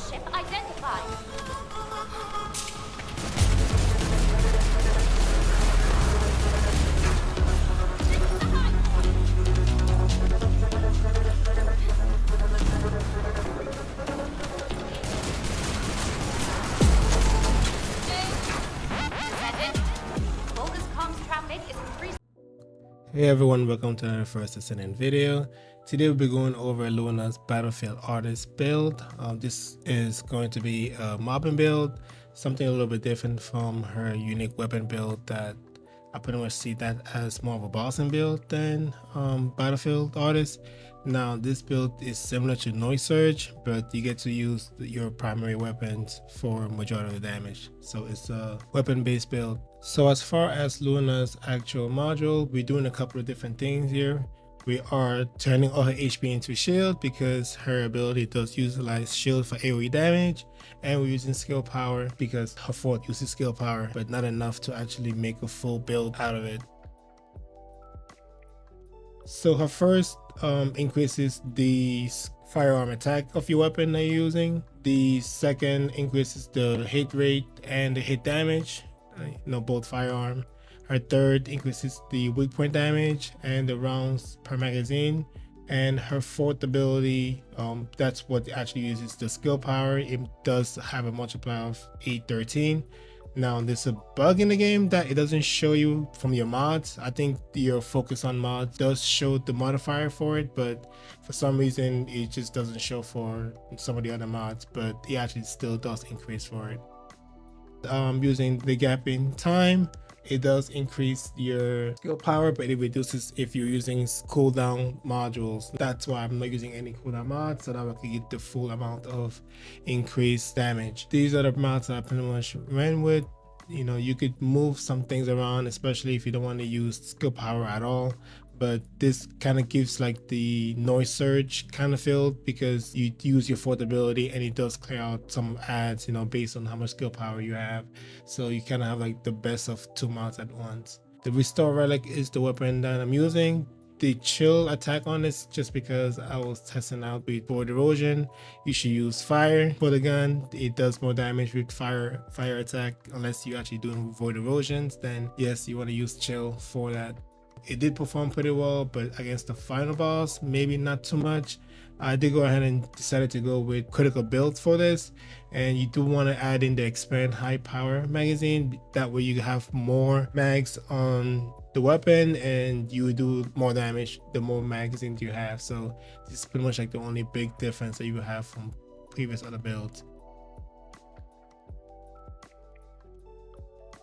ship identified. Hey everyone, welcome to another First Descendant video. Today we'll be going over Luna's Battlefield Artist build. This is going to be a mobbing build, something a little bit different from her unique weapon build that I pretty much see that as more of a bossing build than Battlefield Artist. Now this build is similar to Noise Surge, but you get to use your primary weapons for majority of the damage. So it's a weapon based build. So as far as Luna's actual module, we're doing a couple of different things here. We are turning all her HP into shield because her ability does utilize shield for AoE damage, and we're using skill power because her fort uses skill power, but not enough to actually make a full build out of it. So her first increases the firearm attack of your weapon that you're using. The second increases the hit rate and the hit damage, both firearm. Her third increases the weak point damage and the rounds per magazine. And her fourth ability, that's what actually uses the skill power. It does have a multiplier of 813. Now there's a bug in the game that it doesn't show you from your mods. I think your focus on mods does show the modifier for it, but for some reason it just doesn't show for some of the other mods, but it actually still does increase for it. Using the gap in time, it does increase your skill power, but it reduces if you're using cooldown modules. That's why I'm not using any cooldown mods, so that I can get the full amount of increased damage. These are the mods that I pretty much ran with. You could move some things around, especially if you don't want to use skill power at all. But this kind of gives like the Noise Surge kind of feel because you use your fourth ability and it does clear out some ads, based on how much skill power you have. So you kind of have like the best of two mods at once. The Restore Relic is the weapon that I'm using. The chill attack on this, just because I was testing out with void erosion. You should use fire for the gun. It does more damage with fire attack. Unless you're actually doing void erosions, then yes, you want to use chill for that. It did perform pretty well, but against the final boss, maybe not too much. I did go ahead and decided to go with critical build for this, and you do want to add in the expand high power magazine. That way you have more mags on the weapon and you do more damage the more magazines you have. So this is pretty much like the only big difference that you will have from previous other builds.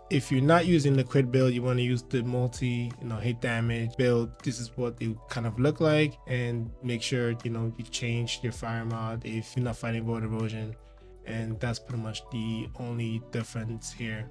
If you're not using the crit build, you want to use the multi hit damage build. This is what it kind of look like, and make sure you change your fire mod if you're not fighting void erosion, and that's pretty much the only difference here.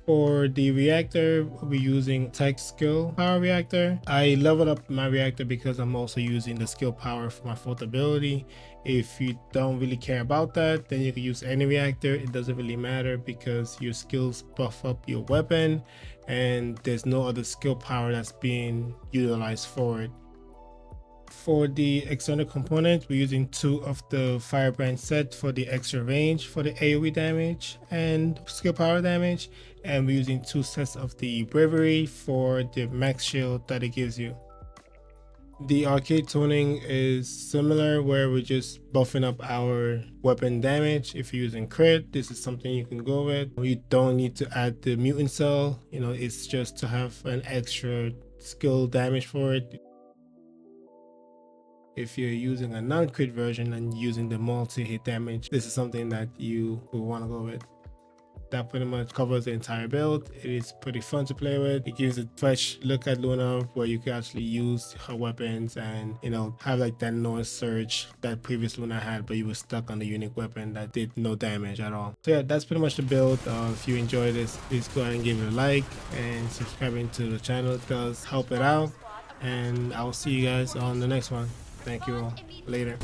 For the reactor, we're using tech skill power reactor. I leveled up my reactor because I'm also using the skill power for my fourth ability. If you don't really care about that, then you can use any reactor. It doesn't really matter because your skills buff up your weapon and there's no other skill power that's being utilized for it. For the external component, we're using 2 of the Firebrand set for the extra range for the AoE damage and skill power damage, and we're using 2 sets of the Bravery for the max shield that it gives you. The Arche Tuning is similar, where we're just buffing up our weapon damage. If you're using crit, this is something you can go with. You don't need to add the mutant cell, it's just to have an extra skill damage for it. If you're using a non-crit version and using the multi-hit damage, this is something that you will want to go with. That pretty much covers the entire build. It is pretty fun to play with. It gives a fresh look at Luna where you can actually use her weapons and have like that Noise Surge that previous Luna had, but you were stuck on the unique weapon that did no damage at all. So yeah, that's pretty much the build. If you enjoyed this, please go ahead and give it a like, and subscribing to the channel does help it out, and I will see you guys on the next one. Thank you all. Later.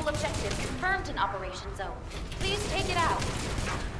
Multiple objectives confirmed in Operation Zone. Please take it out.